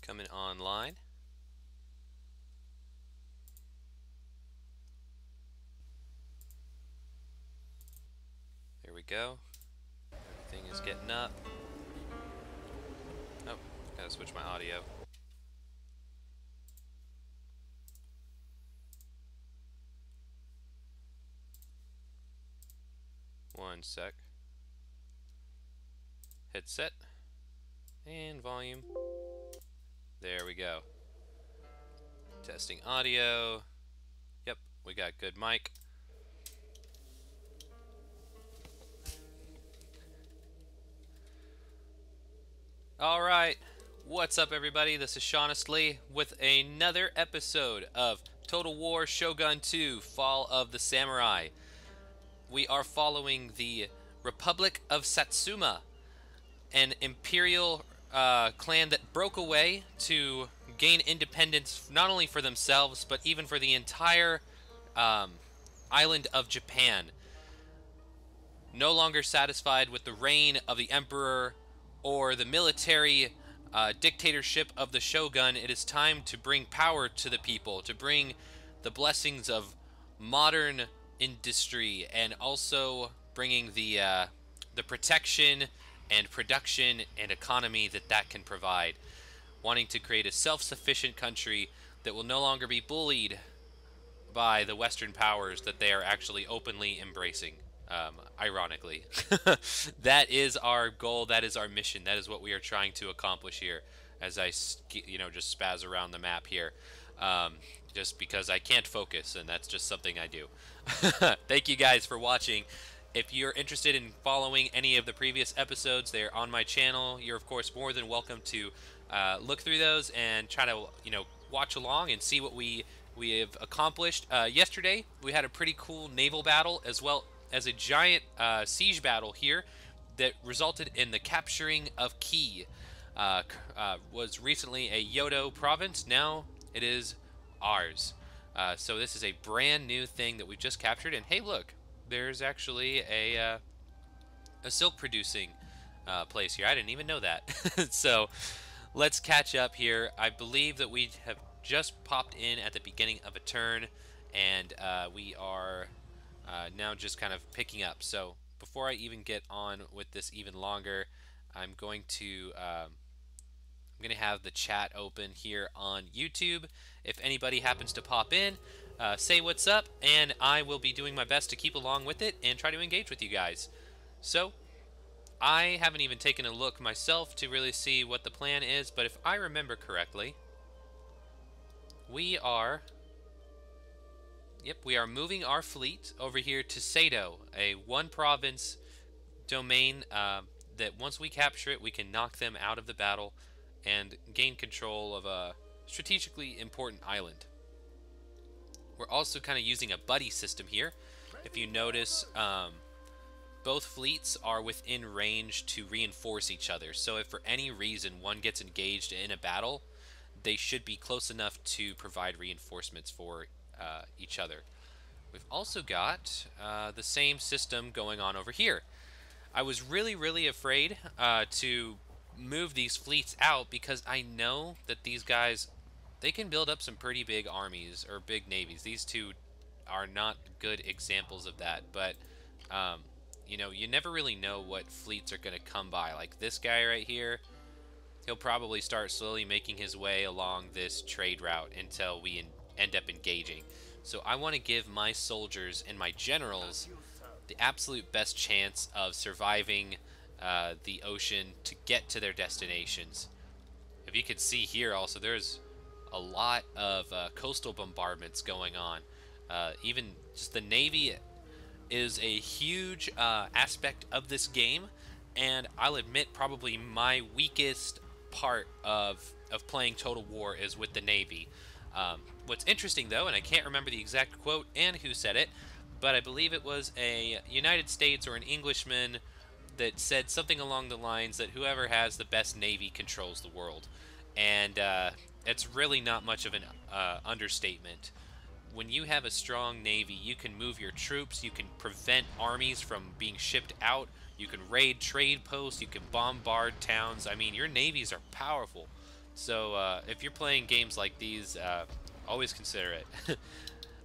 coming online. There we go. Everything is getting up. Oh, gotta switch my audio. One sec. Headset. And volume. There we go. Testing audio. Yep, we got good mic. Alright, what's up everybody? This is Shaughnessly with another episode of Total War Shogun 2 Fall of the Samurai. We are following the Republic of Satsuma, an imperial clan that broke away to gain independence not only for themselves but even for the entire island of Japan. No longer satisfied with the reign of the emperor or the military dictatorship of the shogun, it is time to bring power to the people, to bring the blessings of modern industry, and also bringing the protection and production and economy that can provide. Wanting to create a self-sufficient country that will no longer be bullied by the Western powers that they are actually openly embracing. Ironically. That is our goal, that is our mission, that is what we are trying to accomplish here as I just spaz around the map here, just because I can't focus, and that's just something I do. Thank you guys for watching. If you're interested in following any of the previous episodes, they're on my channel. You're of course more than welcome to look through those and try to watch along and see what we have accomplished. Yesterday we had a pretty cool naval battle as well as a giant siege battle here that resulted in the capturing of Kii. Was recently a Yodo province. Now it is ours. So this is a brand new thing that we've just captured. And hey, look, there's actually a silk producing place here. I didn't even know that. So let's catch up here. I believe that we have just popped in at the beginning of a turn, and we are now just kind of picking up. So before I even get on with this even longer, I'm going to have the chat open here on YouTube. If anybody happens to pop in, say what's up, and I will be doing my best to keep along with it and try to engage with you guys. So I haven't even taken a look myself to really see what the plan is, but if I remember correctly, we are moving our fleet over here to Sato, a one province domain that once we capture it, we can knock them out of the battle and gain control of a strategically important island. We're also kind of using a buddy system here. If you notice, both fleets are within range to reinforce each other. So if for any reason one gets engaged in a battle, they should be close enough to provide reinforcements for each other. We've also got the same system going on over here. I was really afraid to move these fleets out because I know that these guys, they can build up some pretty big armies or big navies. These two are not good examples of that, but you never really know what fleets are going to come by. Like this guy right here, he'll probably start slowly making his way along this trade route until we end up engaging. So I want to give my soldiers and my generals the absolute best chance of surviving the ocean to get to their destinations. If you can see here also, there's a lot of coastal bombardments going on. Even just the Navy is a huge aspect of this game, and I'll admit probably my weakest part of playing Total War is with the Navy. What's interesting though, and I can't remember the exact quote and who said it, but I believe it was a United States or an Englishman that said something along the lines that whoever has the best Navy controls the world. And it's really not much of an understatement. When you have a strong Navy, you can move your troops, you can prevent armies from being shipped out, you can raid trade posts, you can bombard towns. I mean, your navies are powerful. So if you're playing games like these, always consider it.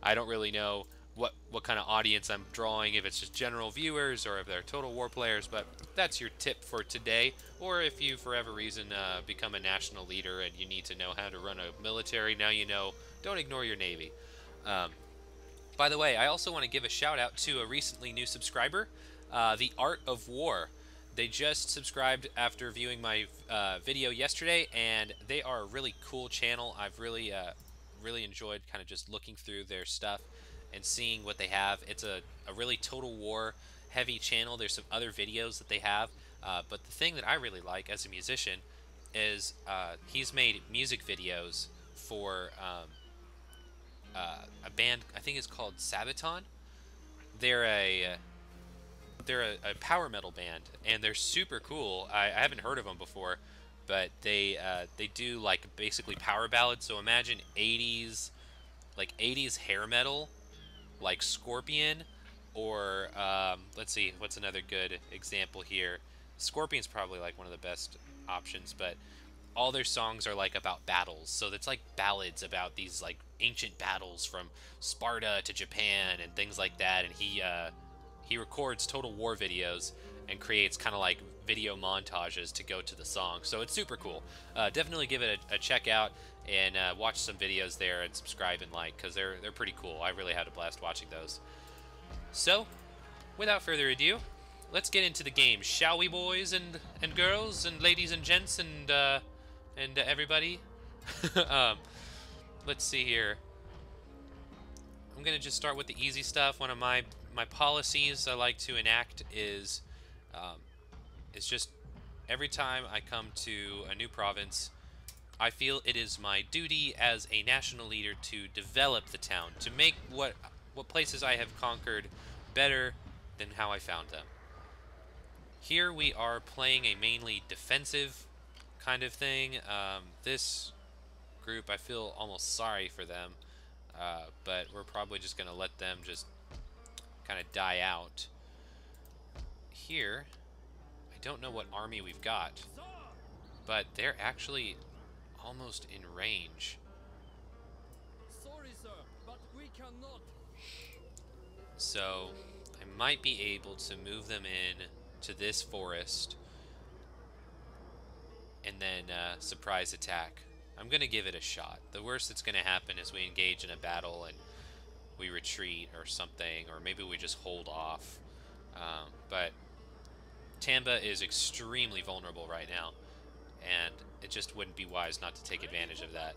I don't really know what kind of audience I'm drawing, if it's just general viewers or if they're Total War players, but that's your tip for today. Or if you, for whatever reason, become a national leader and you need to know how to run a military, now you know, don't ignore your Navy. Um, by the way, I also want to give a shout out to a recently new subscriber, The Art of War. They just subscribed after viewing my video yesterday, and they are a really cool channel. I've really enjoyed kind of just looking through their stuff and seeing what they have. It's a really Total War heavy channel. There's some other videos that they have, but the thing that I really like as a musician is he's made music videos for a band. I think it's called Sabaton. They're a power metal band, and they're super cool. I haven't heard of them before, but they do like basically power ballads. So imagine 80s, like 80s hair metal, like Scorpion, or let's see, what's another good example here? Scorpion's probably like one of the best options, but all their songs are like about battles. So it's like ballads about these like ancient battles from Sparta to Japan and things like that. And he records Total War videos and creates kind of like video montages to go to the song. So it's super cool. Definitely give it a check out and watch some videos there and subscribe and like, because they're pretty cool. I really had a blast watching those. So, without further ado, let's get into the game, shall we, boys and girls and ladies and gents and everybody? Let's see here. I'm gonna just start with the easy stuff. One of my policies I like to enact is just every time I come to a new province, I feel it is my duty as a national leader to develop the town, to make what places I have conquered better than how I found them. Here we are playing a mainly defensive kind of thing. This group, I feel almost sorry for them, but we're probably just going to let them just kind of die out. Here, I don't know what army we've got, but they're actually almost in range. Sorry, sir, but we cannot. So I might be able to move them in to this forest and then surprise attack. I'm gonna give it a shot. The worst that's gonna happen is we engage in a battle and we retreat or something, or maybe we just hold off. But Tamba is extremely vulnerable right now, and it just wouldn't be wise not to take advantage of that.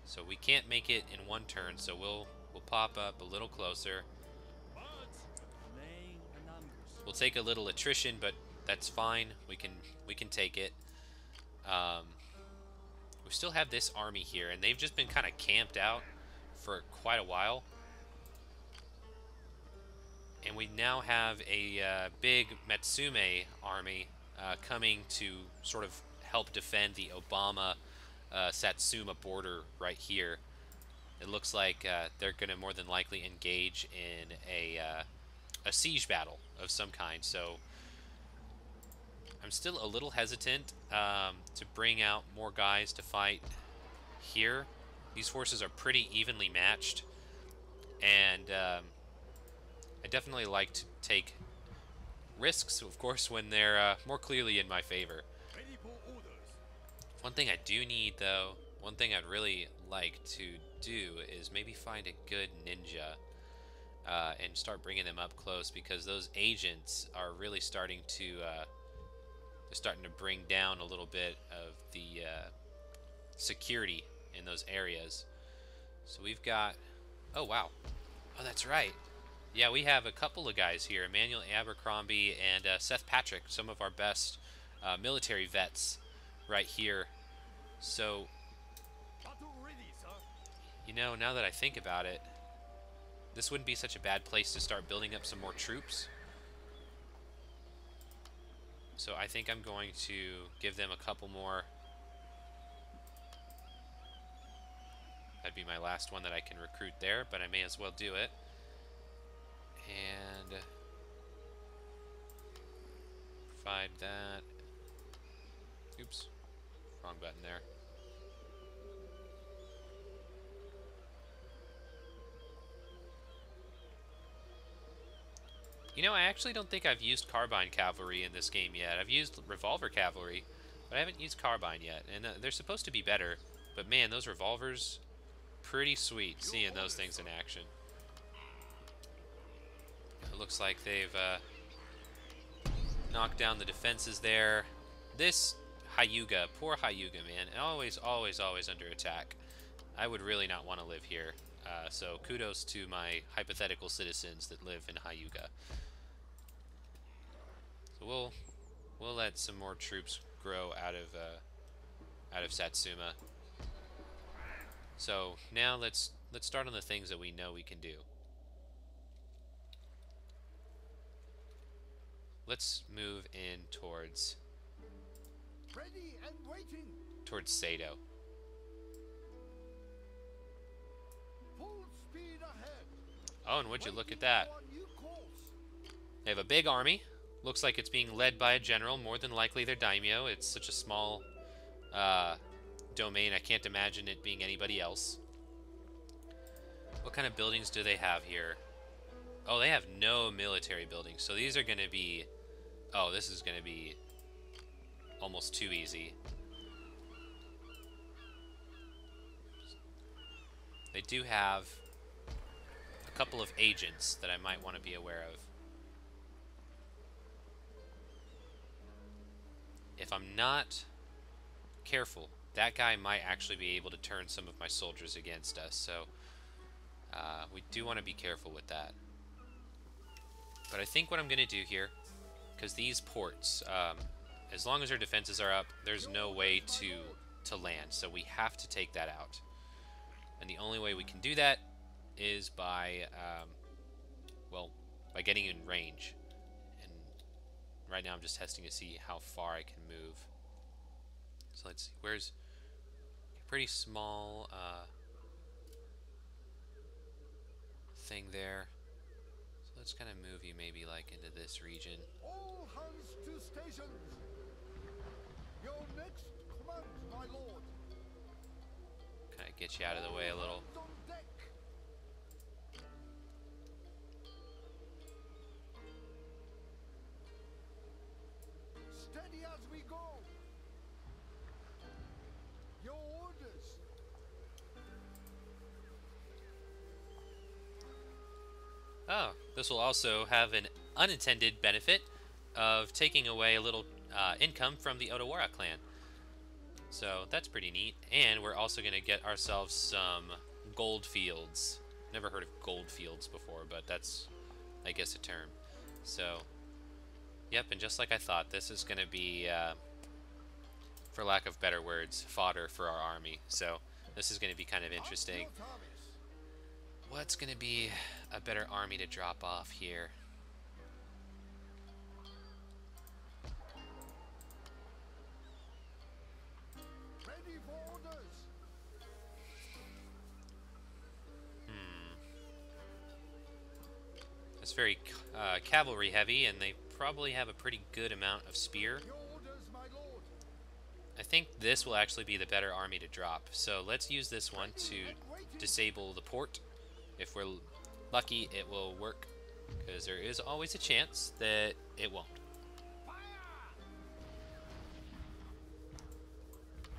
So we can't make it in one turn, so we'll pop up a little closer. We'll take a little attrition, but that's fine. We can take it. We still have this army here, and they've just been kind of camped out for quite a while. And we now have a big Matsume army coming to sort of help defend the Obama Satsuma border right here. It looks like they're going to more than likely engage in a siege battle of some kind. So I'm still a little hesitant to bring out more guys to fight here. These forces are pretty evenly matched, and I definitely like to take risks, of course, when they're more clearly in my favor. One thing I do need, though, one thing I'd really like to do is maybe find a good ninja and start bringing them up close, because those agents are really starting to bring down a little bit of the security in those areas. So we've got, oh wow, oh that's right, yeah, we have a couple of guys here, Emmanuel Abercrombie and Seth Patrick, some of our best military vets right here. So, you know, now that I think about it, this wouldn't be such a bad place to start building up some more troops. So I think I'm going to give them a couple more. That'd be my last one that I can recruit there, but I may as well do it. And provide that. Oops. Wrong button there. You know, I actually don't think I've used carbine cavalry in this game yet. I've used revolver cavalry, but I haven't used carbine yet. And they're supposed to be better, but man, those revolvers, pretty sweet seeing those things in action. It looks like they've knocked down the defenses there. This Hyuga, poor Hyuga, man, always under attack. I would really not want to live here. So kudos to my hypothetical citizens that live in Hyuga. So we'll let some more troops grow out of Satsuma. So now let's start on the things that we know we can do. Let's move in towards Ready and waiting. Sato. Full speed ahead. Oh, and would you look at that? For a new course. They have a big army. Looks like it's being led by a general. More than likely their daimyo. It's such a small domain. I can't imagine it being anybody else. What kind of buildings do they have here? Oh, they have no military buildings. So these are going to be... Oh, this is going to be almost too easy. They do have a couple of agents that I might want to be aware of. If I'm not careful, that guy might actually be able to turn some of my soldiers against us, so we do want to be careful with that. But I think what I'm going to do here, because these ports, as long as their defenses are up, there's no way to land, so we have to take that out. And the only way we can do that is by, well, by getting in range. And right now I'm just testing to see how far I can move. So let's see, where's a pretty small thing there. So let's kind of move you maybe like into this region. All hands to stations. Your next command, my lord. Kind of get you out of the way a little. On deck. Steady as we go. Your orders. Oh, this will also have an unintended benefit of taking away a little income from the Odawara clan. So that's pretty neat. And we're also going to get ourselves some gold fields. Never heard of gold fields before, but that's, I guess, a term. So, yep, and just like I thought, this is going to be, for lack of better words, fodder for our army. So this is going to be kind of interesting. What's going to be a better army to drop off here? Ready for orders. It's very cavalry heavy, and they probably have a pretty good amount of spear. Your orders, my lord. I think this will actually be the better army to drop. So let's use this one to disable the port. If we're lucky, it will work, because there is always a chance that it won't.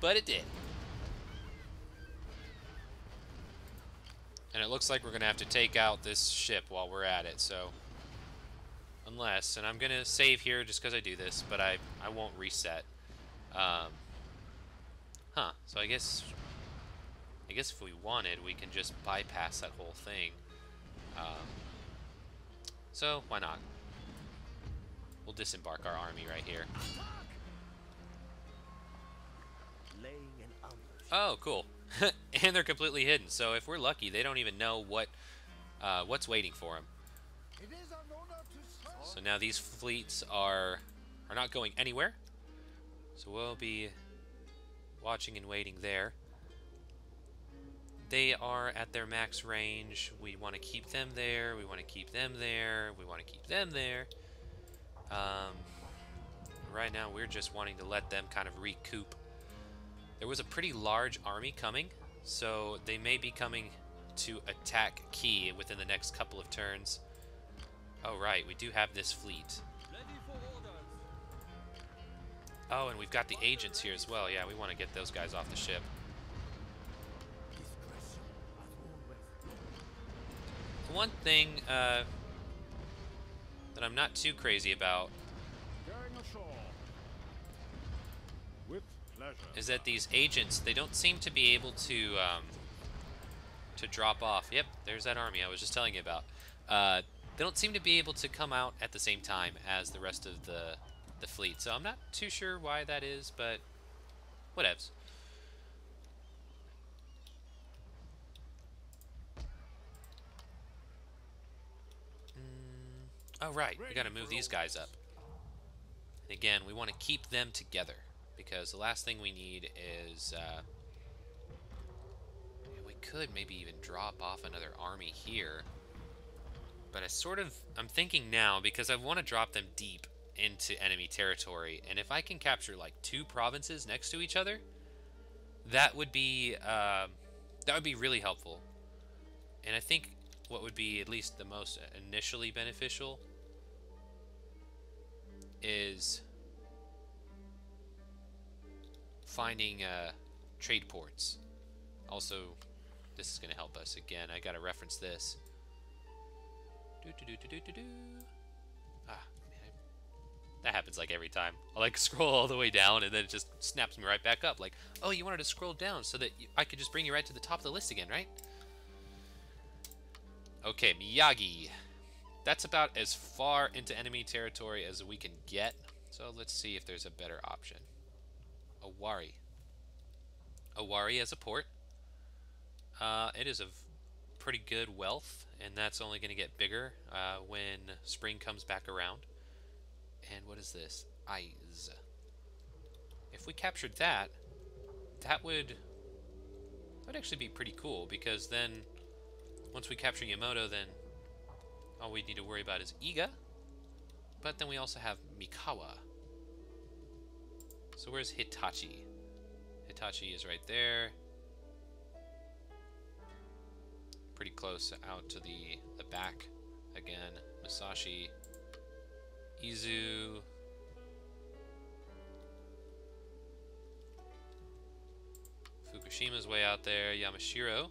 But it did. And it looks like we're going to have to take out this ship while we're at it, so... Unless, and I'm going to save here just because I do this, but I won't reset. So I guess if we wanted, we can just bypass that whole thing. So, why not? We'll disembark our army right here. Laying an ambush. Oh, cool. And they're completely hidden, so if we're lucky, they don't even know what's waiting for them. It is an honor to serve. So now these fleets are not going anywhere. So we'll be watching and waiting there. They are at their max range. We want to keep them there. We want to keep them there. We want to keep them there. Right now, we're just wanting to let them kind of recoup There was a pretty large army coming, so they may be coming to attack Key within the next couple of turns. Oh, right, we do have this fleet. Ready for orders. Oh, and we've got the agents here as well. Yeah, we want to get those guys off the ship. Discretion, as always. One thing that I'm not too crazy about Going ashore. With pleasure. is that these agents, they don't seem to be able to drop off. Yep, there's that army I was just telling you about. They don't seem to be able to come out at the same time as the rest of the fleet. So I'm not too sure why that is, but whatevs. Oh, right. We got to move these guys up. And again, we want to keep them together because the last thing we need is... we could maybe even drop off another army here. But I'm thinking now because I want to drop them deep into enemy territory. And if I can capture like 2 provinces next to each other, that would be really helpful. And I think what would be at least the most initially beneficial is finding trade ports. Also, this is going to help us. Again, I got to reference this. Ah, man, that happens like every time. I like scroll all the way down and then it just snaps me right back up. Like, oh, you wanted to scroll down so that I could just bring you right to the top of the list again, right? Okay, Miyagi. That's about as far into enemy territory as we can get. So let's see if there's a better option. Owari. Owari as a port. It is of pretty good wealth, and that's only going to get bigger when spring comes back around. And what is this? Eyes. If we captured that, that would actually be pretty cool, because then once we capture Yamato, then all we need to worry about is Iga. But then we also have Mikawa. So where's Hitachi? Hitachi is right there. Pretty close out to the back. Again, Musashi. Izu. Fukushima's way out there. Yamashiro.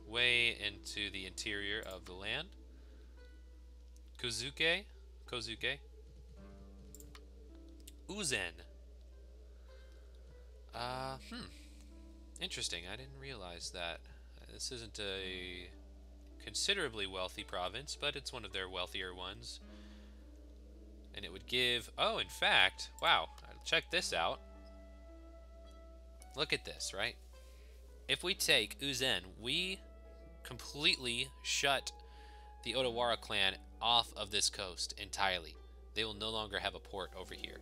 Way into the interior of the land. Kozuke. Uzen. Interesting. I didn't realize that. This isn't a considerably wealthy province, but it's one of their wealthier ones. And it would give... Oh, in fact, wow. Check this out. Look at this, right? If we take Uzen, we completely shut the Odawara clan off of this coast entirely. They will no longer have a port over here,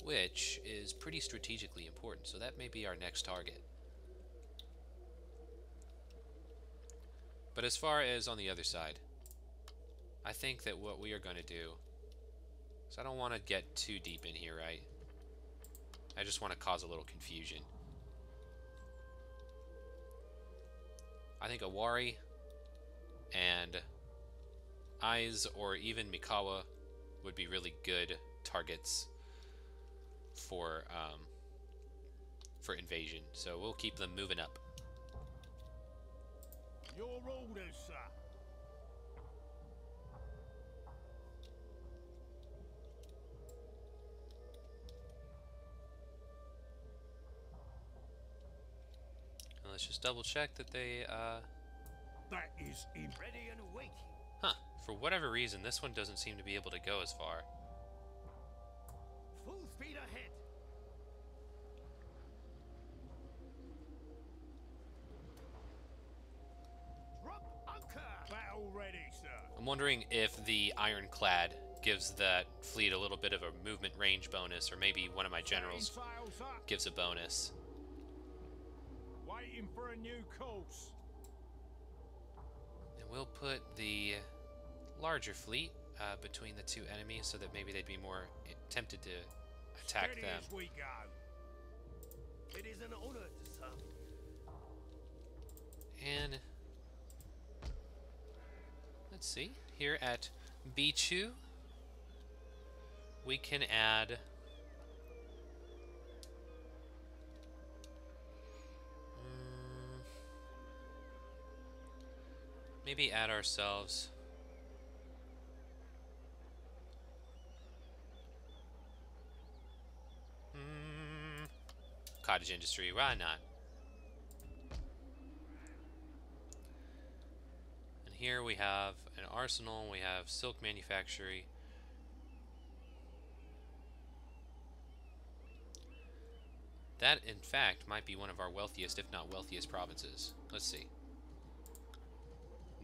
which is pretty strategically important. So that may be our next target. But as far as on the other side, I think that what we are going to do, so I don't want to get too deep in here, right? I just want to cause a little confusion. I think Owari and Aiz or even Mikawa would be really good targets for invasion. So we'll keep them moving up. Your orders, sir. And let's just double check that they That is in. Ready and waiting. Huh. For whatever reason, this one doesn't seem to be able to go as far. Full speed ahead. Drop anchor. Battle ready, sir. I'm wondering if the ironclad gives that fleet a little bit of a movement range bonus, or maybe one of my generals Sails up. gives a bonus. Waiting for a new course. And we'll put the larger fleet between the two enemies so that maybe they'd be more tempted to attack Steady them. as we go. It is an honor to serve. And let's see, here at Bichu, we can add maybe add ourselves cottage industry, why not? And here we have an arsenal, we have silk manufactory. That, in fact, might be one of our wealthiest, if not wealthiest, provinces. Let's see.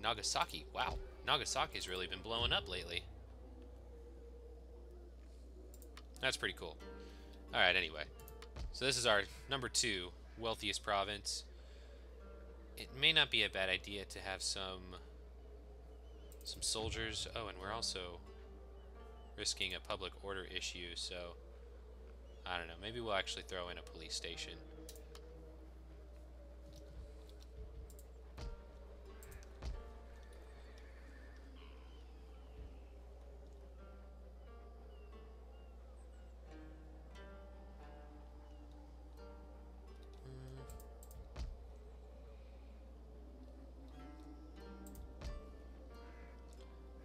Nagasaki. Wow. Nagasaki's really been blowing up lately. That's pretty cool. Alright, anyway. So this is our number 2 wealthiest province. It may not be a bad idea to have some soldiers. Oh, and we're also risking a public order issue, so I don't know. Maybe we'll actually throw in a police station.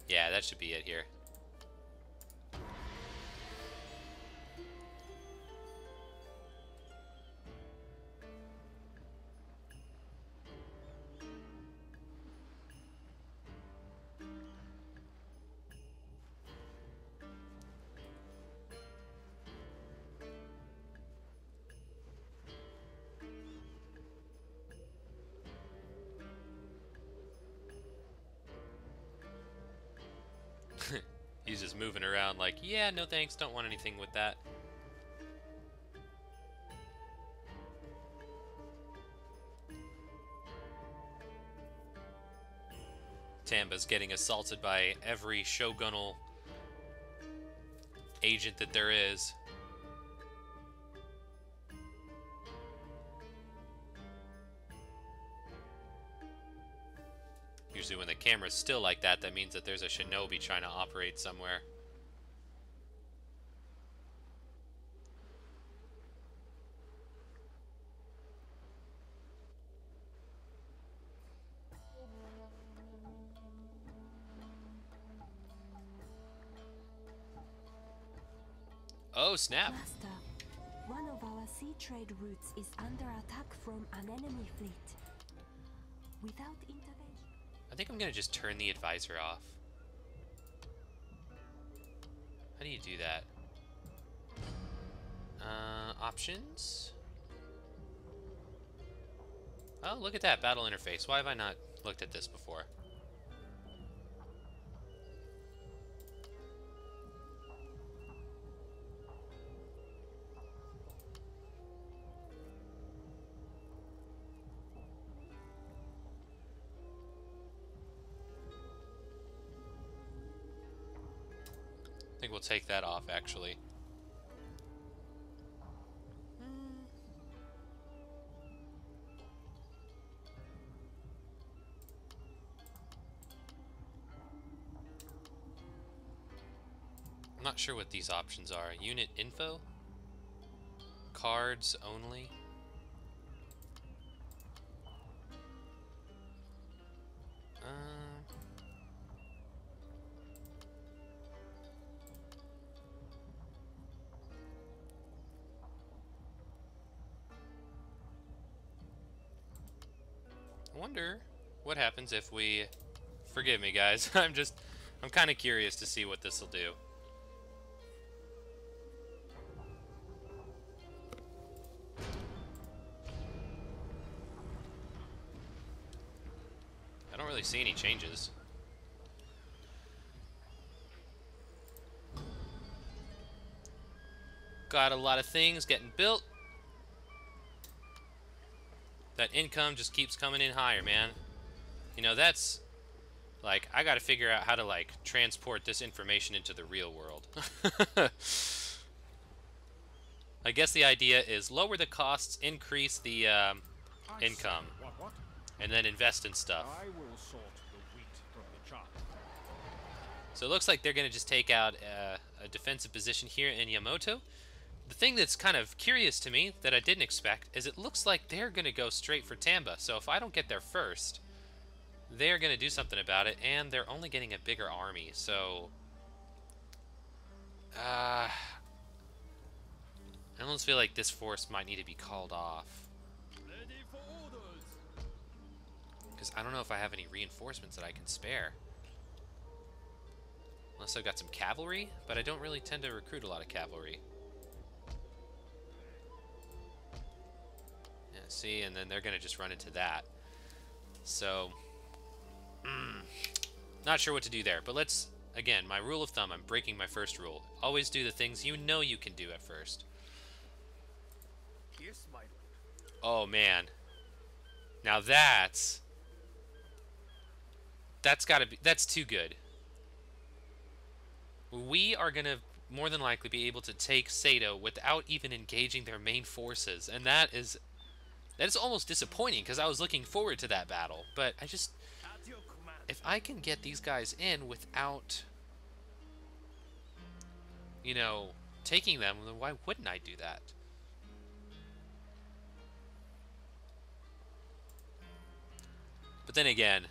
Yeah, that should be it here. He's just moving around like, yeah, no thanks, don't want anything with that. Tamba's getting assaulted by every shogunal agent that there is. Usually when the camera's still like that, that means that there's a shinobi trying to operate somewhere. Oh, snap. Master, one of our sea trade routes is under attack from an enemy fleet. Without intervention... I think I'm gonna just turn the advisor off. How do you do that? Options? Oh, look at that, battle interface. Why have I not looked at this before? I think we'll take that off, actually. I'm not sure what these options are. Unit info? Cards only? I wonder what happens if we... Forgive me, guys. I'm kind of curious to see what this will do. I don't really see any changes. Got a lot of things getting built. That income just keeps coming in higher, man. You know, that's... Like, I gotta figure out how to, like, transport this information into the real world. I guess the idea is lower the costs, increase the income, What? and then invest in stuff. I will sort the wheat from the chaff. So it looks like they're going to just take out a defensive position here in Yamato. The thing that's kind of curious to me that I didn't expect is it looks like they're going to go straight for Tamba. So if I don't get there first, they're going to do something about it, and they're only getting a bigger army. So I almost feel like this force might need to be called off. Ready for orders. Because I don't know if I have any reinforcements that I can spare. Unless I've got some cavalry, but I don't really tend to recruit a lot of cavalry. Yeah, see, and then they're going to just run into that. So, not sure what to do there. But let's, again, my rule of thumb, I'm breaking my first rule. Always do the things you know you can do at first. Yes, my lord. Oh, man. Now that's gotta be, that's too good. We are going to more than likely be able to take Sato without even engaging their main forces. And that is almost disappointing because I was looking forward to that battle. But I just, At your command. if I can get these guys in without, you know, taking them, then why wouldn't I do that? But then again,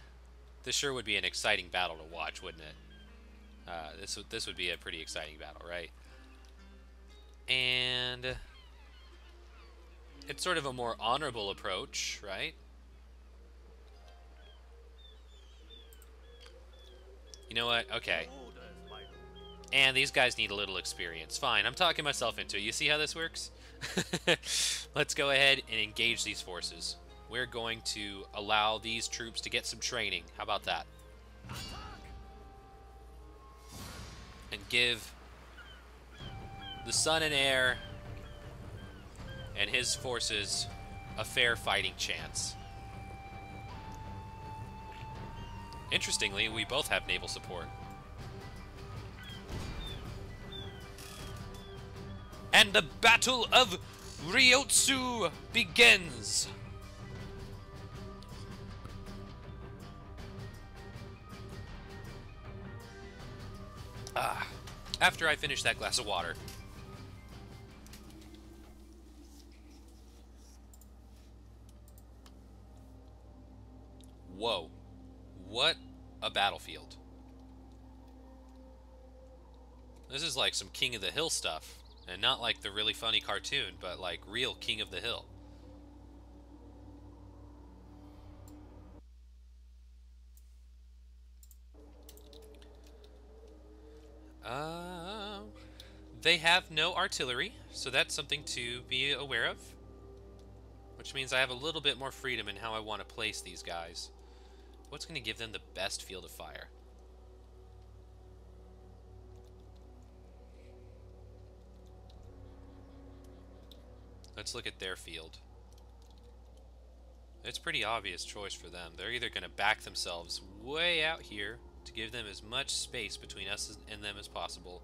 this sure would be an exciting battle to watch, wouldn't it? This would be a pretty exciting battle, right? And it's sort of a more honorable approach, right? You know what? Okay. Orders, my lord. And these guys need a little experience. Fine, I'm talking myself into it. You see how this works? Let's go ahead and engage these forces. We're going to allow these troops to get some training. How about that? And give the son and heir and his forces a fair fighting chance. Interestingly, we both have naval support. And the Battle of Ryotsu begins! After I finish that glass of water. Whoa. What a battlefield. This is like some King of the Hill stuff. And not like the really funny cartoon, but like real King of the Hill. They have no artillery, so that's something to be aware of. Which means I have a little bit more freedom in how I want to place these guys. What's going to give them the best field of fire? Let's look at their field. It's a pretty obvious choice for them. They're either going to back themselves way out here to give them as much space between us and them as possible,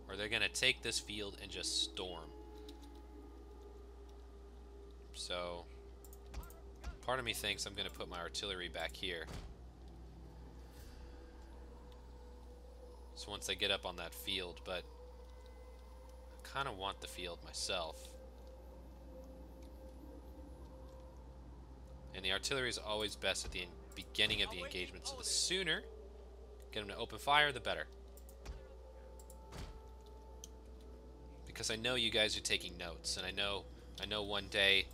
or they're going to take this field and just storm. So, part of me thinks I'm going to put my artillery back here. So once they get up on that field, but I kind of want the field myself. And the artillery is always best at the beginning of the engagement, so the sooner get them to open fire, the better. Because I know you guys are taking notes, and I know one day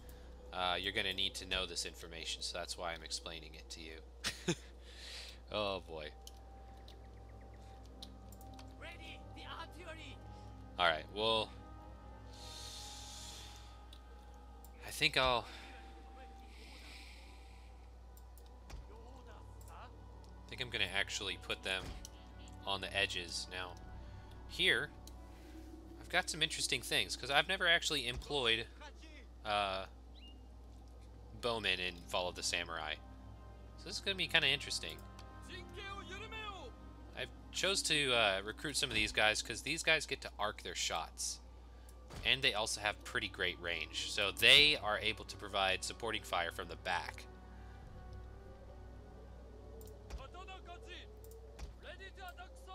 you're going to need to know this information, so that's why I'm explaining it to you. Oh boy. Ready the artillery. Alright, well, I think I'm going to actually put them on the edges. Now, here, I've got some interesting things, because I've never actually employed bowmen in Fall of the Samurai. So this is going to be kind of interesting. I chose to recruit some of these guys, because these guys get to arc their shots. And they also have pretty great range. So they are able to provide supporting fire from the back. Ready to attack, sir!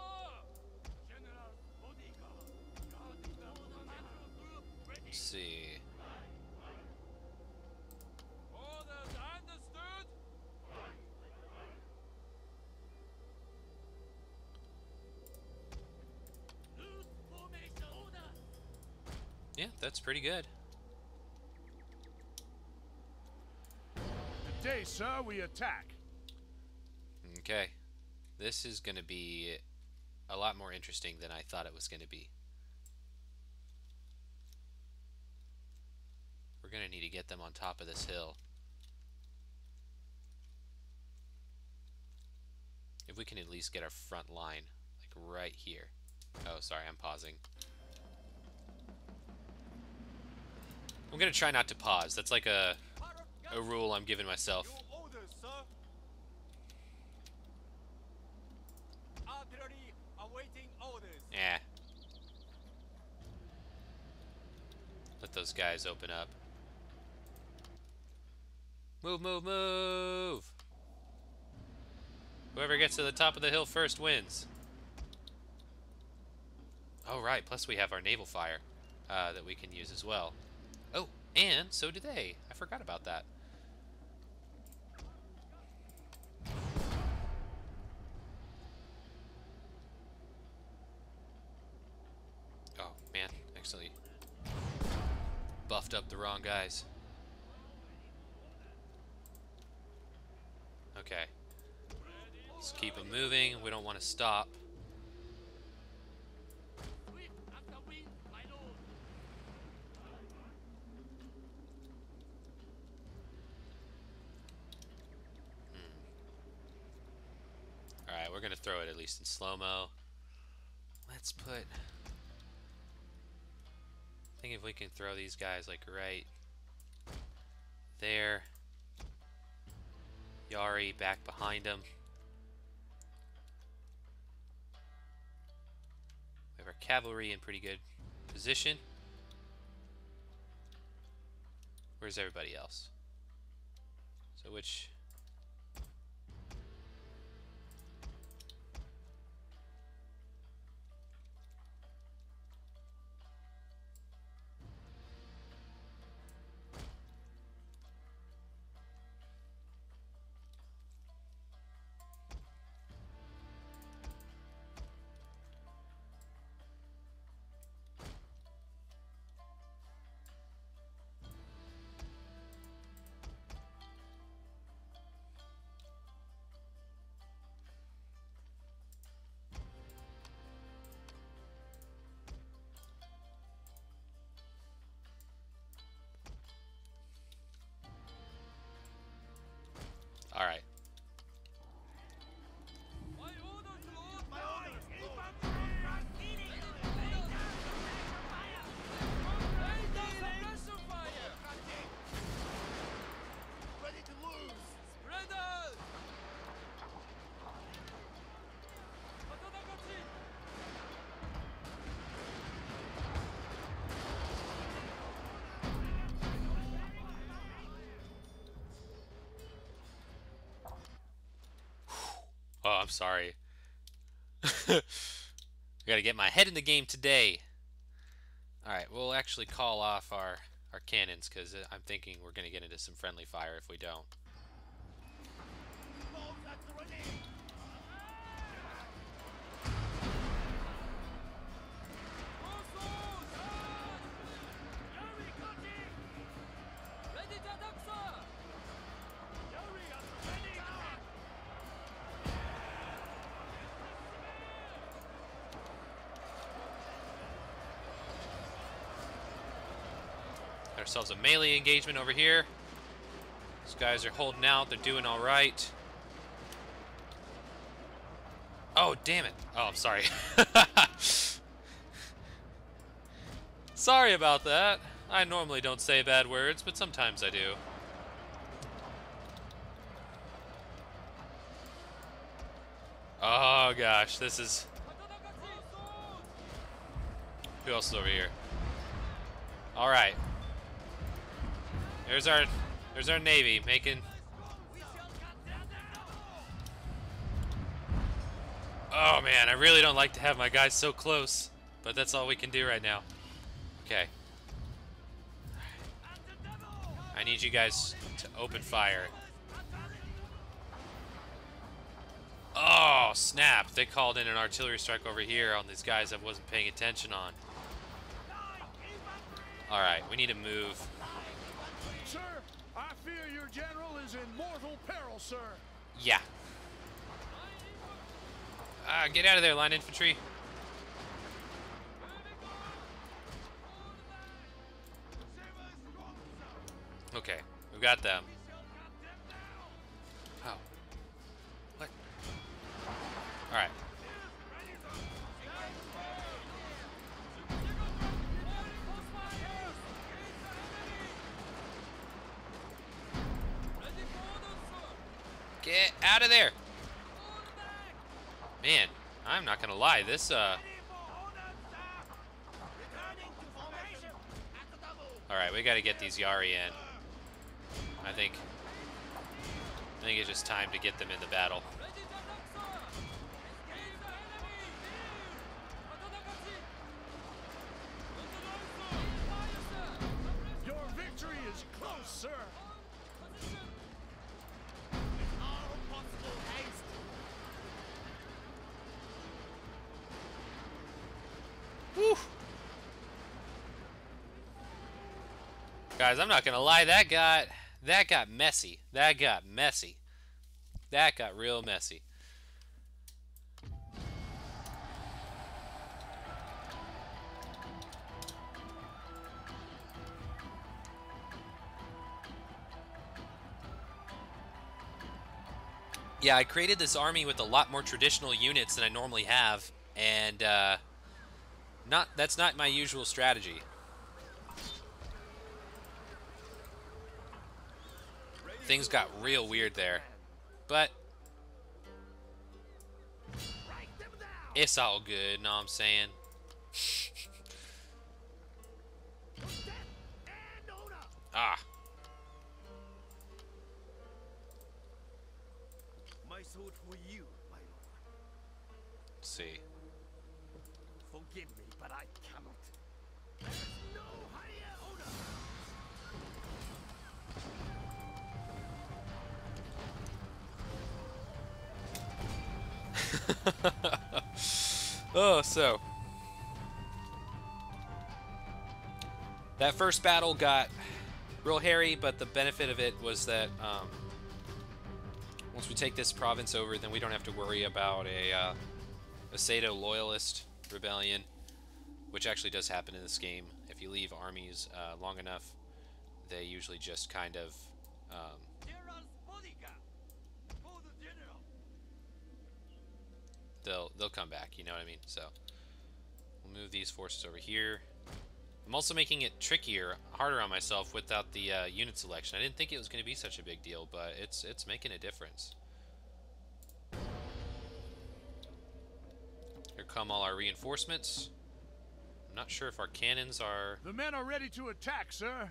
General, bodyguard, guarding the fundamental group, ready. Let's see. Orders understood? Loose formation order! Yeah, that's pretty good. Today, sir, we attack. Okay. This is going to be a lot more interesting than I thought it was going to be. We're going to need to get them on top of this hill. If we can at least get our front line, like right here. Oh, sorry, I'm pausing. I'm going to try not to pause. That's like a rule I'm giving myself. Your orders, sir! Artillery awaiting orders. Yeah. Let those guys open up. Move, move, move! Whoever gets to the top of the hill first wins. Oh, right. Plus we have our naval fire that we can use as well. Oh, and so do they. I forgot about that. Oh, man. Actually buffed up the wrong guys. Okay. Let's keep them moving. We don't want to stop. Swift as the wind, my lord. Alright, we're going to throw it at least in slow-mo. Let's put... I think if we can throw these guys like right there. Yari back behind him. We have our cavalry in pretty good position. Where's everybody else? So which... Alright. My orders, lord! My orders, lord! Suppression fire! Ready to lose. Spread out! Atatakachi! Oh, I'm sorry. I gotta get my head in the game today. Alright, we'll actually call off our cannons, because I'm thinking we're gonna get into some friendly fire if we don't. Bombs at the ready. Ready to attack, sir! Yuri at the ready! Got ourselves a melee engagement over here. These guys are holding out. They're doing all right. Oh, damn it. Oh, I'm sorry. Sorry about that. I normally don't say bad words, but sometimes I do. Oh, gosh. This is... Who else is over here? All right. There's our navy making. Oh man, I really don't like to have my guys so close, but that's all we can do right now. Okay. I need you guys to open fire. Oh, snap. They called in an artillery strike over here on these guys I wasn't paying attention on. Alright, we need to move. Sir, I fear your general is in mortal peril, sir. Yeah. Get out of there, line infantry. Okay, we've got them. Oh. What? Alright. Get out of there! Man, I'm not gonna lie, this, Alright, we gotta get these Yari in. I think it's just time to get them in the battle. Your victory is close, sir. Whew. Guys, I'm not gonna lie, that got messy. That got messy. That got real messy. Yeah, I created this army with a lot more traditional units than I normally have, and that's not my usual strategy. Things got real weird there, but it's all good, know what I'm saying? Ah. My sword for you, my lord. Let's see. Forgive me, but I cannot. There's no higher order. Oh, so that first battle got real hairy, but the benefit of it was that once we take this province over, then we don't have to worry about a Sato loyalist rebellion, which actually does happen in this game. If you leave armies long enough, they usually just kind of General's bodyguard. For the general. they'll come back, you know what I mean? So we'll move these forces over here. I'm also making it trickier, harder on myself without the unit selection. I didn't think it was going to be such a big deal, but it's making a difference. Here come all our reinforcements. I'm not sure if our cannons are... The men are ready to attack, sir.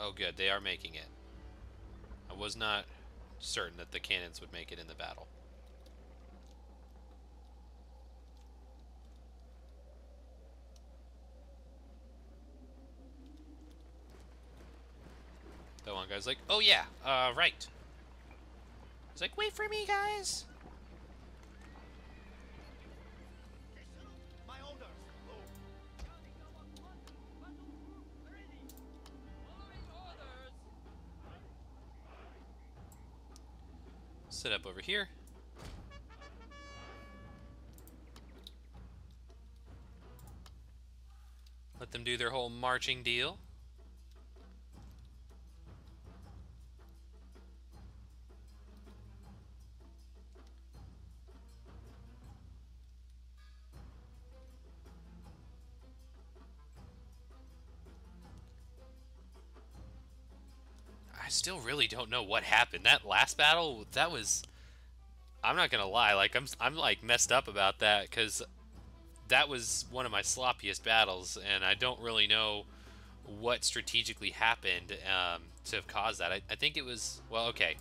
Oh good, they are making it. I was not certain that the cannons would make it in the battle. That one guy's like, oh yeah, right. He's like, wait for me, guys. My orders. Oh. Set up over here. Let them do their whole marching deal. I still really don't know what happened. That last battle, that was... I'm not gonna lie, like I'm like messed up about that because that was one of my sloppiest battles, and I don't really know what strategically happened to have caused that. I think it was, well, okay.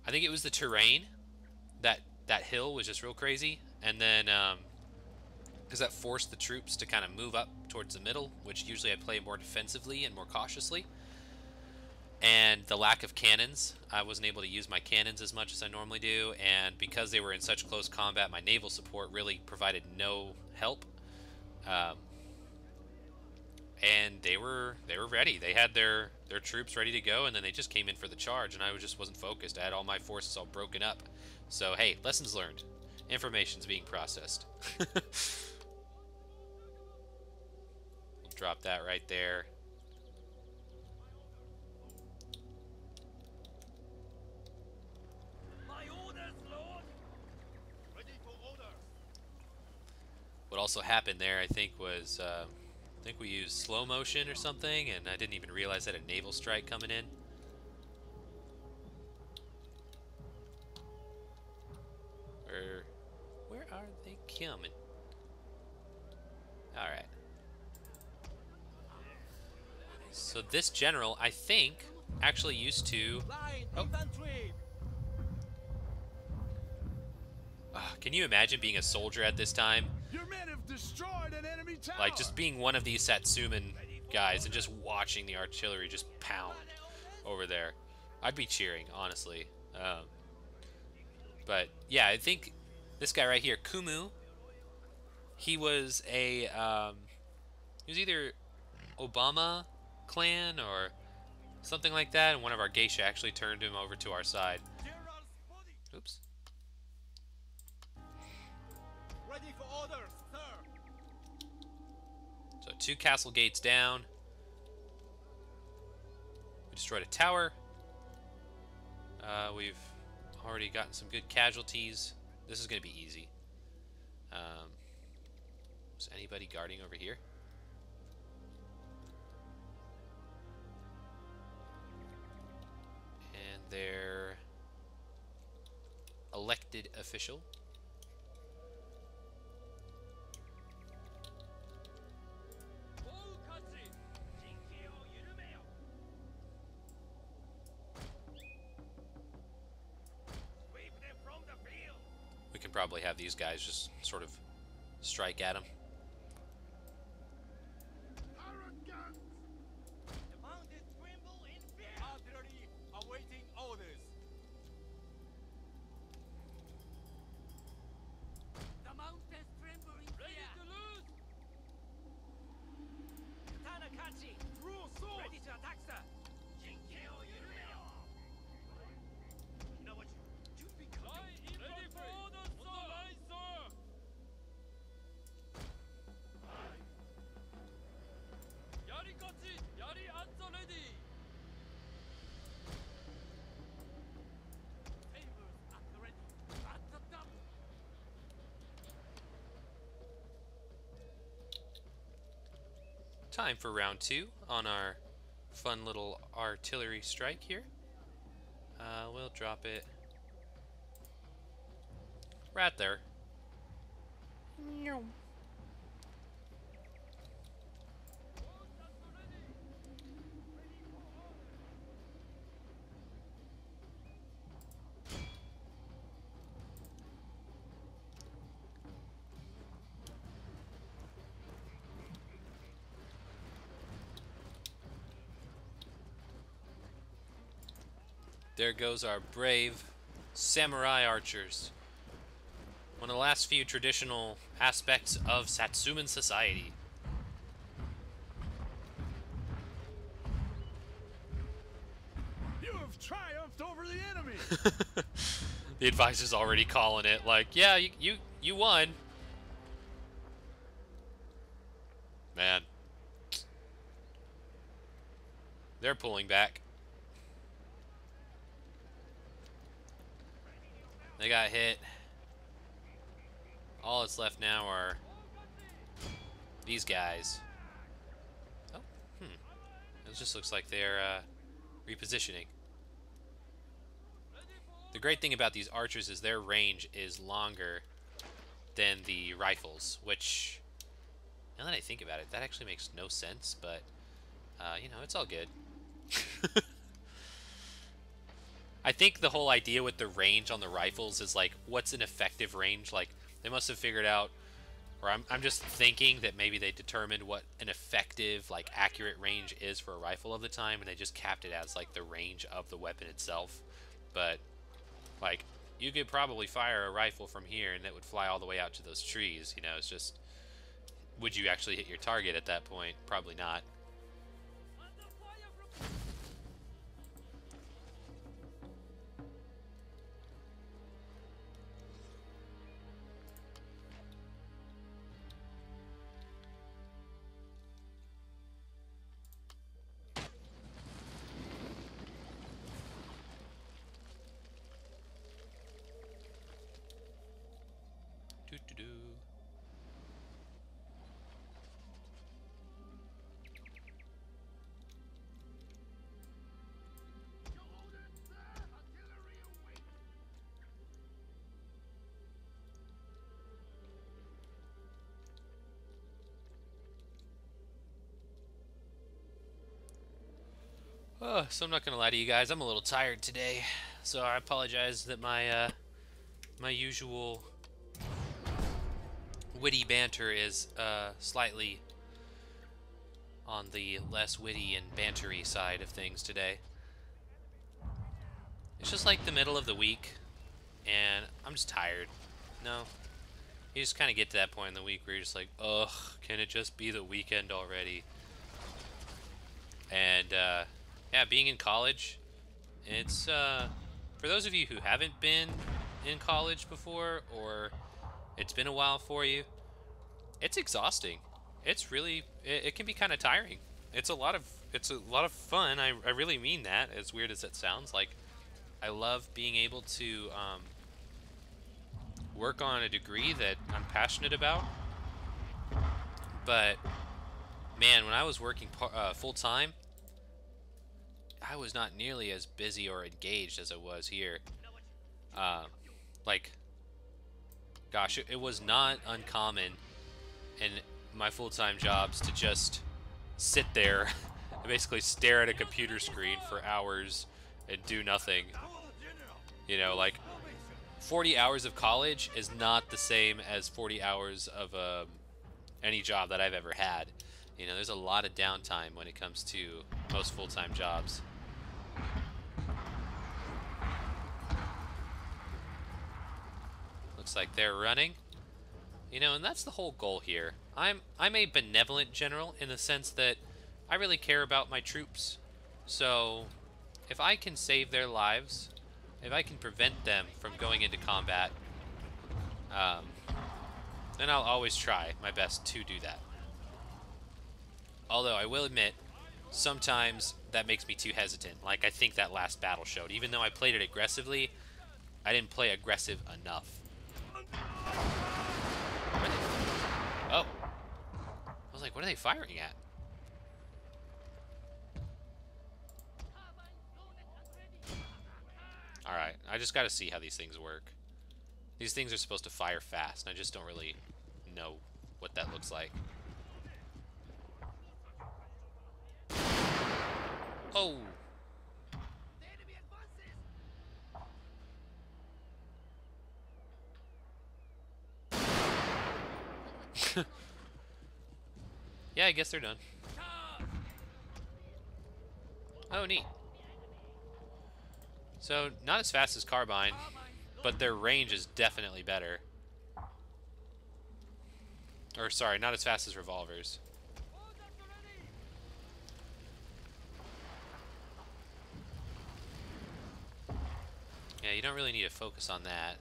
I think it was the terrain. That hill was just real crazy. And then, because that forced the troops to kind of move up towards the middle, which usually I play more defensively and more cautiously. And the lack of cannons, I wasn't able to use my cannons as much as I normally do, and because they were in such close combat, my naval support really provided no help. And they were ready. They had their troops ready to go, and then they just came in for the charge, and I just wasn't focused. I had all my forces all broken up. So hey, lessons learned. Information's being processed. We'll drop that right there. What also happened there, I think, was I think we used slow motion or something, and I didn't even realize that a naval strike coming in. Where are they coming? All right. So this general, I think, actually used to. Oh. Can you imagine being a soldier at this time? Your men have destroyed an enemy tower. Like just being one of these Satsuman guys and just watching the artillery just pound over there. I'd be cheering, honestly. But yeah, I think this guy right here, Kumu, he was a he was either Obama clan or something like that, and one of our geisha actually turned him over to our side. Oops. Ready for orders, sir. So 2 castle gates down. We destroyed a tower. We've already gotten some good casualties. This is going to be easy. Is anybody guarding over here? And their elected official. We can probably have these guys just sort of strike at him. Artillery awaiting orders. The mountains tremble in fear. Tanakachi, ready to attack, sir. Ready for orders, sir! Yarikachi, Yari at the ready! Sabers at the ready. At the dump. Time for round 2 on our fun little artillery strike here. We'll drop it right there. There goes our brave samurai archers. One of the last few traditional aspects of Satsuman society. You have triumphed over the enemy. The advisor's already calling it like, yeah, you won. Man. They're pulling back. They got hit. All that's left now are these guys. Oh, it just looks like they're repositioning. The great thing about these archers is their range is longer than the rifles, which, now that I think about it, that actually makes no sense, but You know, it's all good. I think the whole idea with the range on the rifles is like, what's an effective range? Like, they must have figured out, or I'm just thinking that maybe they determined what an effective, like, accurate range is for a rifle of the time, and they just capped it as, like, the range of the weapon itself. But, like, you could probably fire a rifle from here, and it would fly all the way out to those trees, you know? It's just, would you actually hit your target at that point? Probably not. Under fire from Doo-doo-doo. Oh, so I'm not gonna lie to you guys, I'm a little tired today, so I apologize that my my usual witty banter is slightly on the less witty and bantery side of things today. It's just like the middle of the week, and I'm just tired. No, you just kind of get to that point in the week where you're just like, ugh, can it just be the weekend already? And yeah, being in college, it's for those of you who haven't been in college before, or it's been a while for you, it's exhausting. It's really, it can be kind of tiring. It's a lot of fun. I really mean that, as weird as it sounds. Like, I love being able to work on a degree that I'm passionate about. But man, when I was working full time, I was not nearly as busy or engaged as I was here. Like, gosh, it was not uncommon in my full-time jobs to just sit there and basically stare at a computer screen for hours and do nothing. You know, like, 40 hours of college is not the same as 40 hours of any job that I've ever had. You know, there's a lot of downtime when it comes to most full-time jobs. Looks like they're running. You know, and that's the whole goal here. I'm a benevolent general in the sense that I really care about my troops. So, if I can save their lives, if I can prevent them from going into combat, then I'll always try my best to do that. Although I will admit, sometimes that makes me too hesitant. Like, I think that last battle showed. Even though I played it aggressively, I didn't play aggressive enough. Oh. I was like, what are they firing at? Alright, I just gotta see how these things work. These things are supposed to fire fast, and I just don't really know what that looks like. Oh! Yeah, I guess they're done. Oh, neat. So, not as fast as Carbine, but their range is definitely better. Or, sorry, not as fast as revolvers. Yeah, you don't really need to focus on that.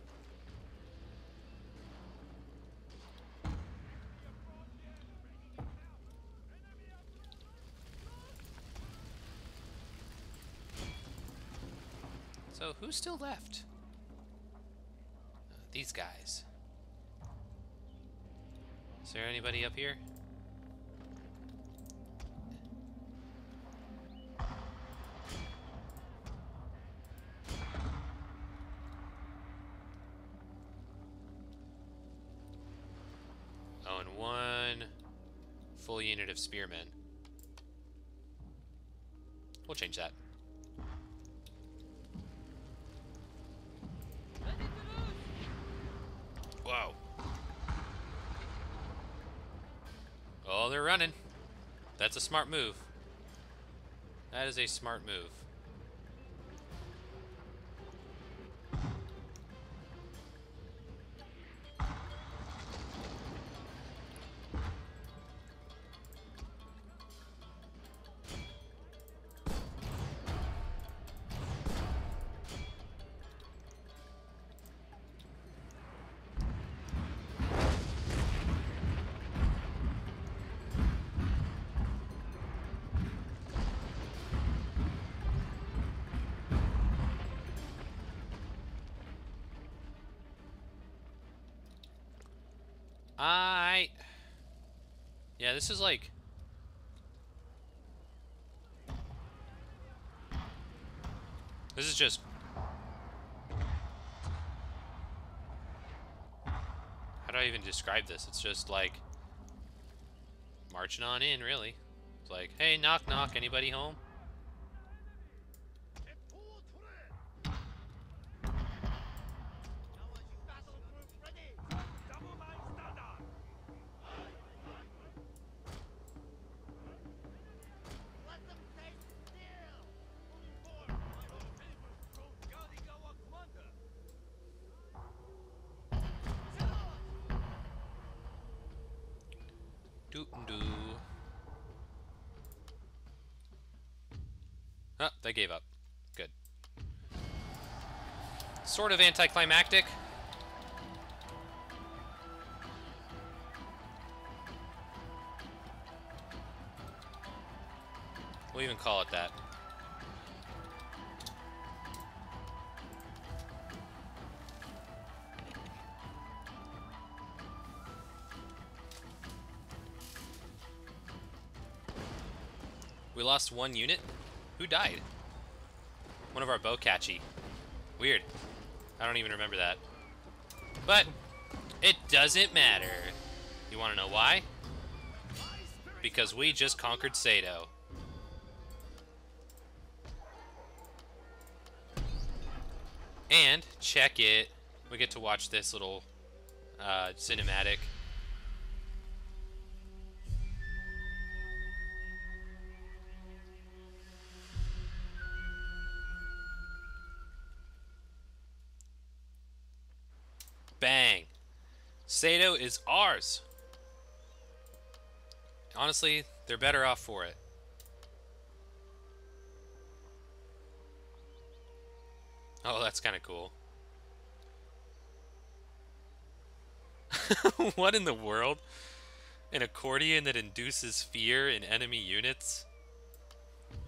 So, who's still left? These guys. Is there anybody up here? Oh, and one full unit of spearmen. We'll change that. Whoa. Oh, they're running. That's a smart move. That is a smart move. Yeah, this is like... This is just... How do I even describe this? It's just like... marching on in, really. It's like, hey, knock knock, anybody home? Oh, they gave up. Good. Sort of anticlimactic. We'll even call it that. We lost one unit? Who died? One of our bowcatchy. Weird. I don't even remember that. But it doesn't matter. You want to know why? Because we just conquered Sato. And check it. We get to watch this little cinematic. Bang. Sato is ours. Honestly, they're better off for it. Oh, that's kind of cool. What in the world? An accordion that induces fear in enemy units?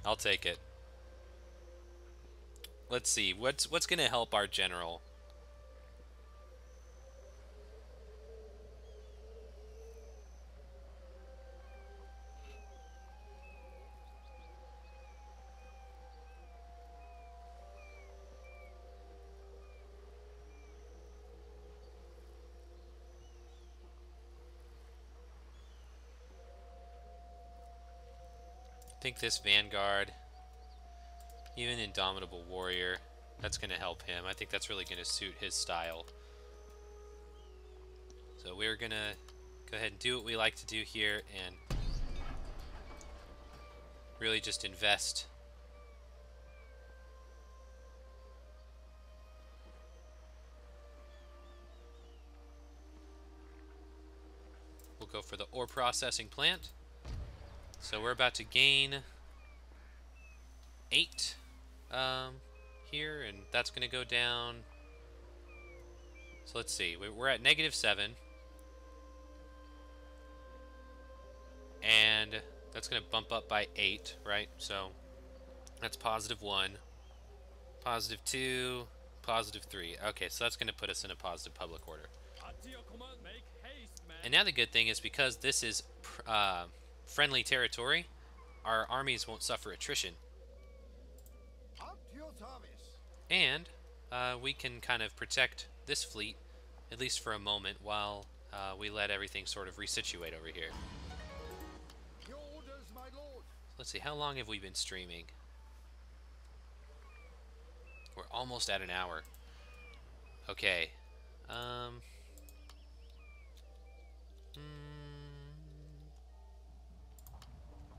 I'll take it. Let's see. What's going to help our general? I think this Vanguard, even Indomitable Warrior, that's going to help him. I think that's really going to suit his style. So we're going to go ahead and do what we like to do here and really just invest. We'll go for the ore processing plant. So we're about to gain 8 here, and that's going to go down. So let's see. We're at -7. And that's going to bump up by 8, right? So that's +1, +2, +3. Okay, so that's going to put us in a positive public order. And now the good thing is because this is friendly territory, our armies won't suffer attrition. And we can kind of protect this fleet, at least for a moment, while we let everything sort of resituate over here. Let's see, how long have we been streaming? almost at an hour. Okay.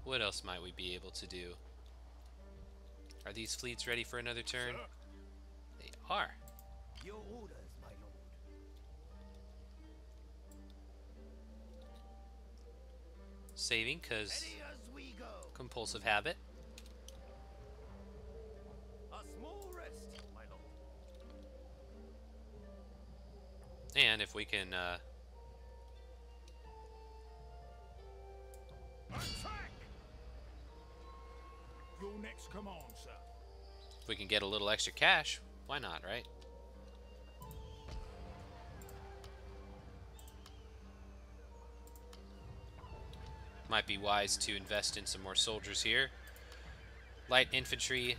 What else might we be able to do? Are these fleets ready for another turn? Sir. They are. Your orders, my lord. Saving, because Ready as we go. compulsive habit. A small rest, my lord. And if we can, Attack! Your next command, sir. if we can get a little extra cash, why not, right? Might be wise to invest in some more soldiers here. Light infantry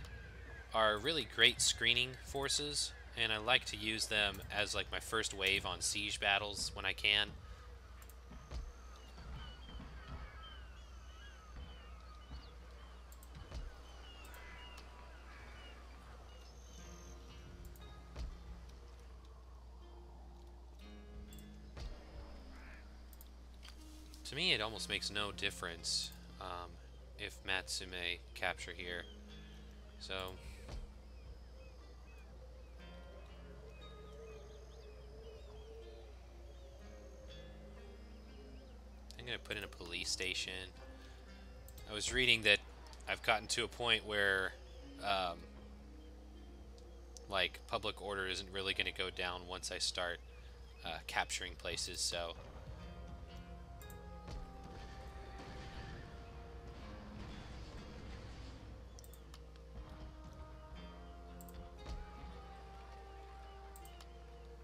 are really great screening forces, and I like to use them as like my first wave on siege battles when I can. To me, it almost makes no difference if Matsume capture here. So I'm gonna put in a police station. I was reading that I've gotten to a point where like public order isn't really gonna go down once I start capturing places, so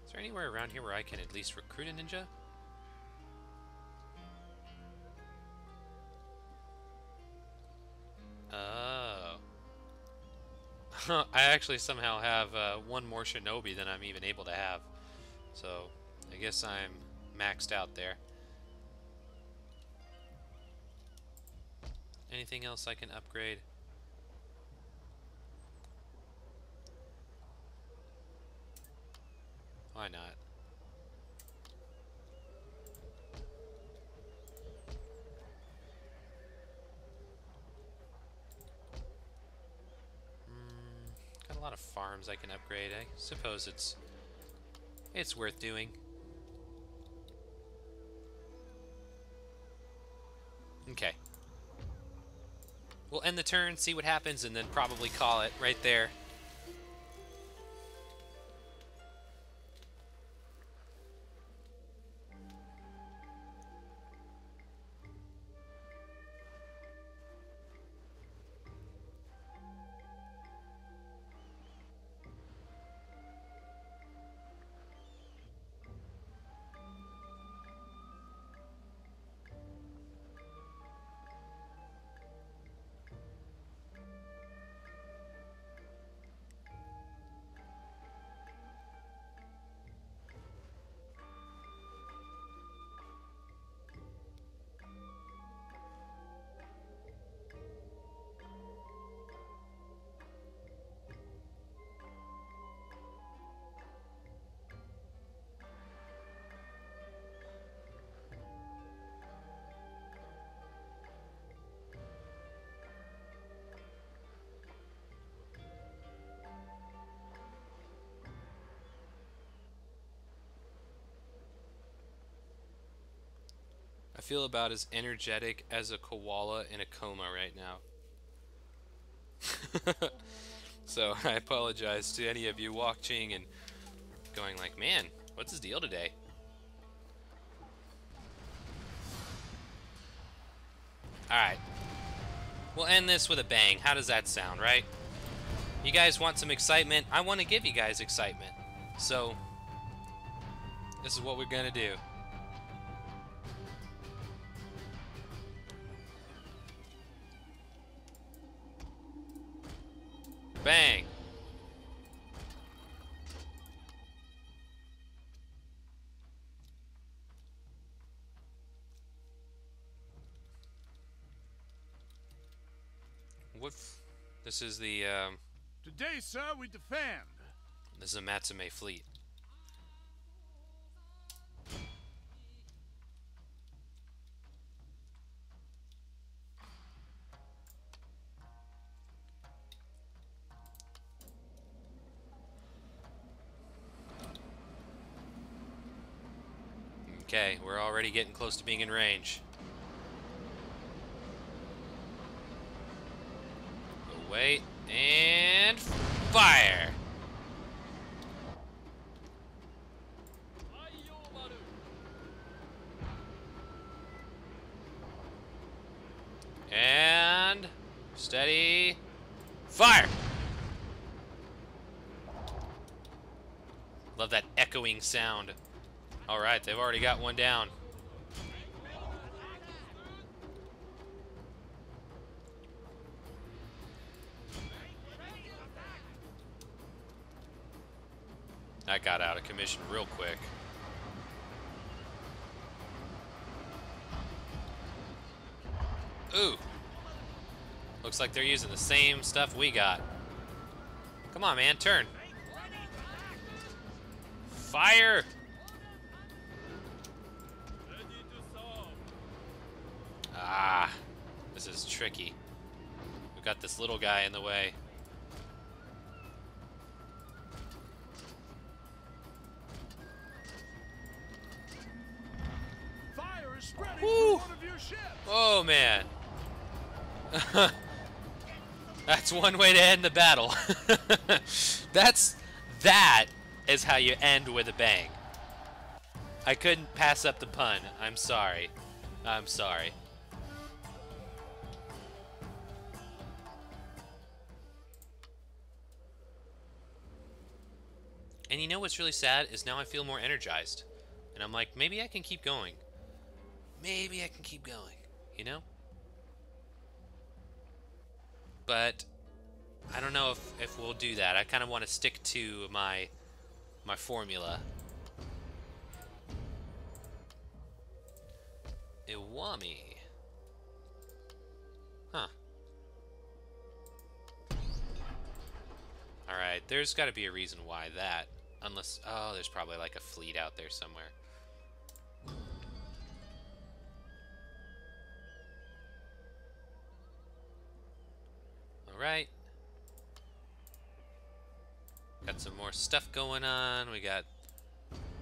is there anywhere around here where I can at least recruit a ninja? Oh. I actually somehow have one more shinobi than I'm even able to have. So, I guess I'm maxed out there. Anything else I can upgrade? Why not? Got a lot of farms I can upgrade. I suppose it's worth doing. Okay. We'll end the turn, see what happens, and then probably call it right there. I feel about as energetic as a koala in a coma right now. So I apologize to any of you watching and going like, man, what's his deal today? Alright. We'll end this with a bang. How does that sound, right? You guys want some excitement? I want to give you guys excitement. So, this is what we're gonna do. Bang! What? This is the Today, sir, we defend. This is a Matsume fleet. Okay, we're already getting close to being in range. We'll wait, and fire! And steady, fire! Love that echoing sound. All right, they've already got one down. That got out of commission real quick. Ooh. Looks like they're using the same stuff we got. Come on, man, turn. Fire! Ah, this is tricky. We've got this little guy in the way. Fire is spreading Woo! from one of your ships. Oh, man. That's one way to end the battle. That is how you end with a bang. I couldn't pass up the pun. I'm sorry. I'm sorry. And you know what's really sad is now I feel more energized. And I'm like, maybe I can keep going. Maybe I can keep going, you know? But I don't know if we'll do that. I kind of want to stick to my formula. Iwami. Huh. Alright, there's got to be a reason why that. Unless, oh, there's probably like a fleet out there somewhere. Alright. Got some more stuff going on. We got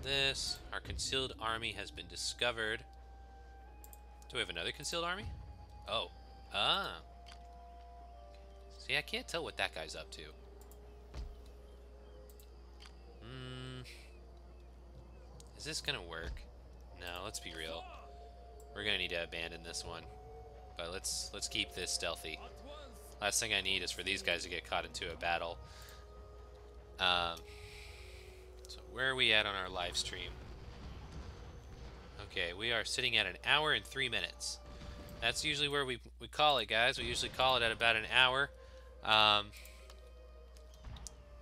this. Our concealed army has been discovered. Do we have another concealed army? Oh. Ah. See, I can't tell what that guy's up to. Is this gonna work? No, let's be real. We're gonna need to abandon this one. But let's keep this stealthy. Last thing I need is for these guys to get caught into a battle. So where are we at on our live stream? Okay, we are sitting at 1 hour and 3 minutes. That's usually where we call it, guys. We usually call it at about an hour.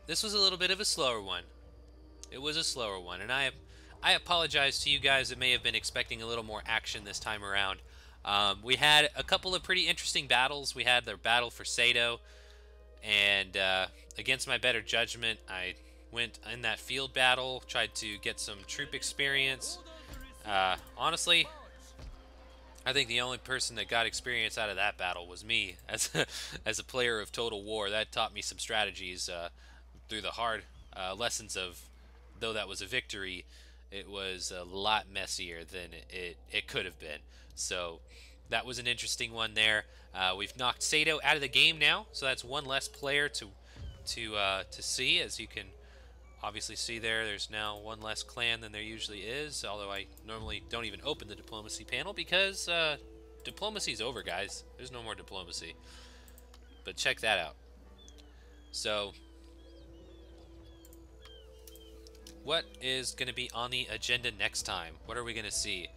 This was a little bit of a slower one. It was a slower one, and I apologize to you guys that may have been expecting a little more action this time around. We had a couple of pretty interesting battles. We had the battle for Sato, and against my better judgment, I went in that field battle, tried to get some troop experience. Honestly, I think the only person that got experience out of that battle was me as a player of Total War. That taught me some strategies through the hard lessons of, though that was a victory, it was a lot messier than it could have been. So that was an interesting one there. We've knocked Sato out of the game now, so that's one less player to see. As you can obviously see there, there's now one less clan than there usually is, although I normally don't even open the diplomacy panel because diplomacy's over, guys. There's no more diplomacy. But check that out. So what is going to be on the agenda next time? What are we going to see?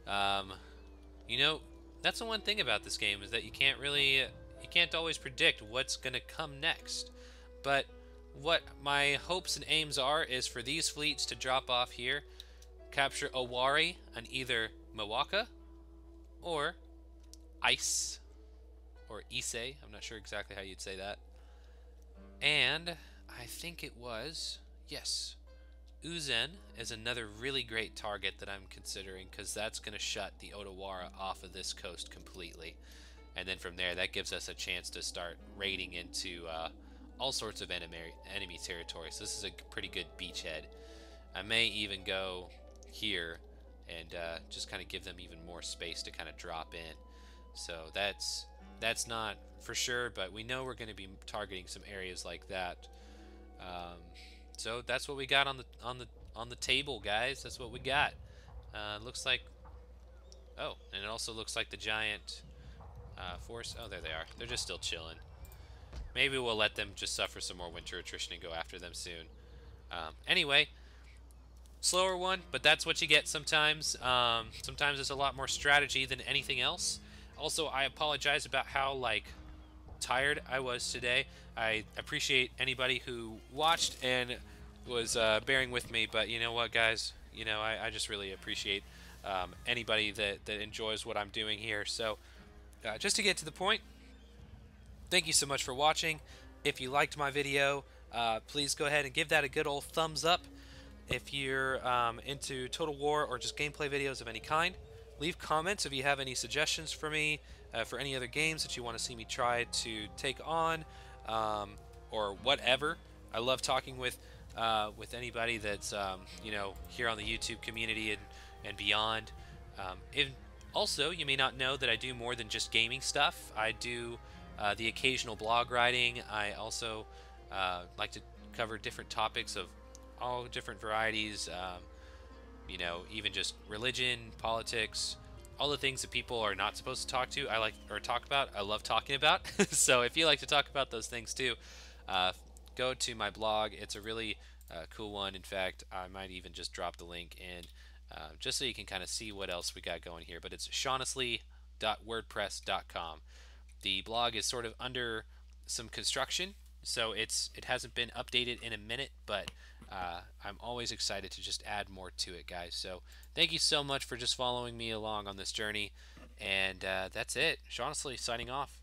You know, that's the one thing about this game is that you can't always predict what's going to come next. But what my hopes and aims are is for these fleets to drop off here, capture Owari on either Mawaka or Ice or Issei. I'm not sure exactly how you'd say that. And I think it was, Yes. Uzen is another really great target that I'm considering because that's going to shut the Otawara off of this coast completely. And then from there, that gives us a chance to start raiding into all sorts of enemy territory. So this is a pretty good beachhead. I may even go here and just kind of give them even more space to kind of drop in. So that's not for sure, but we know we're going to be targeting some areas like that. So that's what we got on the table, guys. That's what we got. Looks like. Oh, and it also looks like the giant force. Oh, there they are. They're just still chilling. Maybe we'll let them just suffer some more winter attrition and go after them soon. Anyway, slower one, but that's what you get sometimes. Sometimes it's a lot more strategy than anything else. Also, I apologize about how tired I was today. I appreciate anybody who watched and was bearing with me, but you know what, guys? You know, I just really appreciate anybody that enjoys what I'm doing here. So, just to get to the point, thank you so much for watching. If you liked my video, please go ahead and give that a good old thumbs up. If you're into Total War or just gameplay videos of any kind, leave comments if you have any suggestions for me, for any other games that you want to see me try to take on, or whatever. I love talking with anybody that's you know, here on the YouTube community and beyond. Also, you may not know that I do more than just gaming stuff. I do the occasional blog writing. I also like to cover different topics of all different varieties. You know, even just religion, politics, all the things that people are not supposed to talk about. I love talking about. So if you like to talk about those things too, go to my blog. It's a really cool one. In fact, I might even just drop the link in just so you can kind of see what else we got going here. But it's shaunestley.wordpress.com. The blog is sort of under some construction, so it hasn't been updated in a minute, but I'm always excited to just add more to it, guys. So thank you so much for just following me along on this journey, and that's it. Shaughnessly signing off.